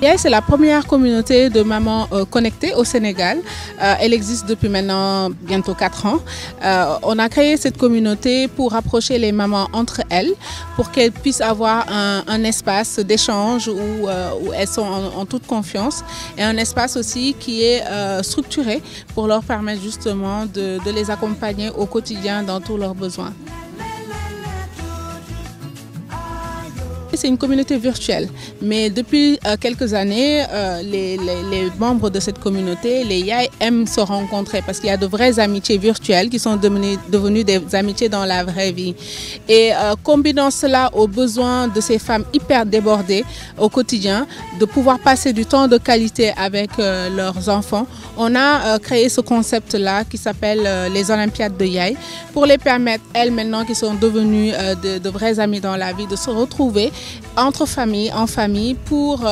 Yaye, c'est la première communauté de mamans connectées au Sénégal. Elle existe depuis maintenant bientôt 4 ans. On a créé cette communauté pour rapprocher les mamans entre elles, pour qu'elles puissent avoir un espace d'échange où elles sont en toute confiance et un espace aussi qui est structuré pour leur permettre justement de les accompagner au quotidien dans tous leurs besoins. C'est une communauté virtuelle, mais depuis quelques années, les membres de cette communauté, les Yaye, aiment se rencontrer parce qu'il y a de vraies amitiés virtuelles qui sont devenues des amitiés dans la vraie vie. Et combinant cela aux besoins de ces femmes hyper débordées au quotidien, de pouvoir passer du temps de qualité avec leurs enfants, on a créé ce concept-là qui s'appelle les Olympiades de Yaye pour les permettre, elles maintenant qui sont devenues de vraies amies dans la vie, de se retrouver entre famille, en famille, pour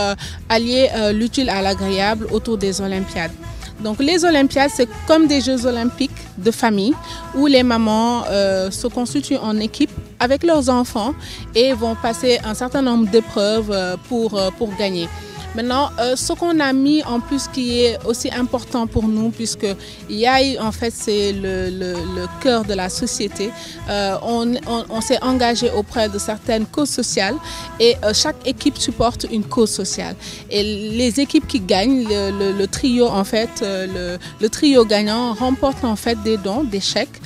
allier l'utile à l'agréable autour des Olympiades. Donc les Olympiades, c'est comme des Jeux olympiques de famille où les mamans se constituent en équipe avec leurs enfants et vont passer un certain nombre d'épreuves pour gagner. Maintenant, ce qu'on a mis en plus qui est aussi important pour nous, puisque Yaye, en fait, c'est le cœur de la société. On s'est engagé auprès de certaines causes sociales et chaque équipe supporte une cause sociale. Et les équipes qui gagnent, le trio, en fait, le trio gagnant remporte en fait des dons, des chèques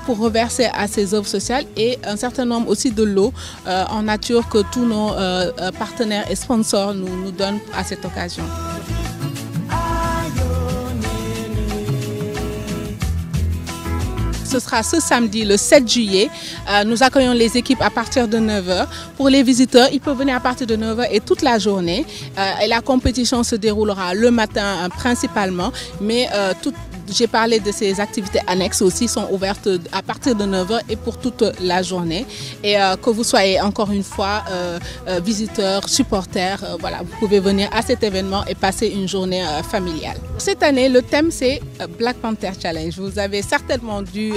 pour reverser à ces œuvres sociales et un certain nombre aussi de lots en nature que tous nos partenaires et sponsors nous donnent à cette occasion. Ce sera ce samedi, le 7 juillet. Nous accueillons les équipes à partir de 9 h. Pour les visiteurs, ils peuvent venir à partir de 9 h et toute la journée. Et la compétition se déroulera le matin principalement, mais j'ai parlé de ces activités annexes aussi, sont ouvertes à partir de 9 h et pour toute la journée. Et que vous soyez encore une fois visiteurs, supporters, voilà, vous pouvez venir à cet événement et passer une journée familiale. Cette année, le thème c'est Black Panther Challenge. Vous avez certainement dû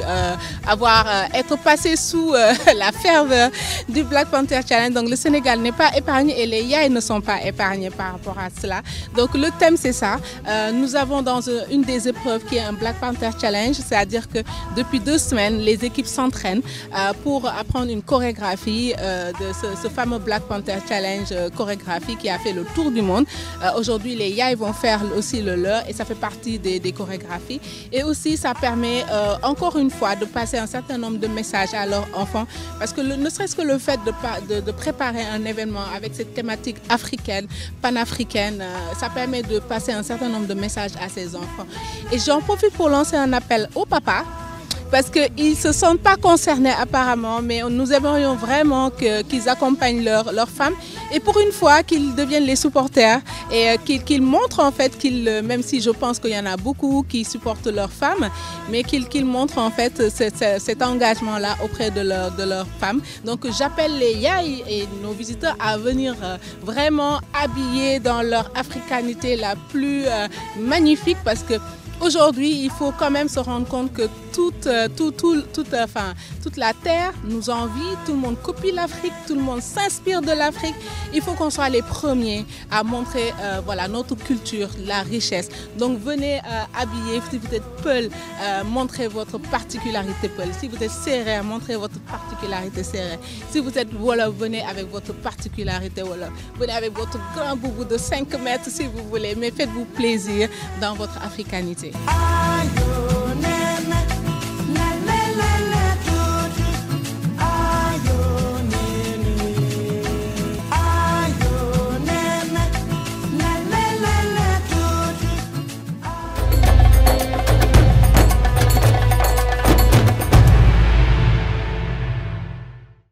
être passé sous la ferveur du Black Panther Challenge. Donc le Sénégal n'est pas épargné et les Yaye ne sont pas épargnés par rapport à cela. Donc le thème c'est ça. Nous avons dans une des épreuves qui est un Black Panther Challenge, c'est-à-dire que depuis 2 semaines, les équipes s'entraînent pour apprendre une chorégraphie de ce fameux Black Panther Challenge chorégraphie qui a fait le tour du monde. Aujourd'hui, les Yaye vont faire aussi le leur et ça fait partie des chorégraphies. Et aussi, ça permet encore une fois de passer un certain nombre de messages à leurs enfants parce que ne serait-ce que le fait de préparer un événement avec cette thématique africaine, panafricaine, ça permet de passer un certain nombre de messages à ces enfants. Et j'en profite pour lancer un appel aux papas parce qu'ils ne se sentent pas concernés apparemment, mais nous aimerions vraiment qu'ils accompagnent leurs femmes et pour une fois qu'ils deviennent les supporters et qu'ils montrent en fait même si je pense qu'il y en a beaucoup qui supportent leurs femmes, mais qu'ils montrent en fait cet engagement-là auprès de leurs femmes. Donc j'appelle les Yaye et nos visiteurs à venir vraiment habillés dans leur africanité la plus magnifique parce que aujourd'hui, il faut quand même se rendre compte que toute la terre nous envie, tout le monde copie l'Afrique, tout le monde s'inspire de l'Afrique. Il faut qu'on soit les premiers à montrer voilà, notre culture, la richesse. Donc venez habiller, si vous êtes Peul, montrez votre particularité Peul. Si vous êtes Sérère, montrez votre particularité Sérère. Si vous êtes Wolof, venez avec votre particularité Wolof. Venez avec votre grand boubou de 5 mètres si vous voulez, mais faites-vous plaisir dans votre africanité.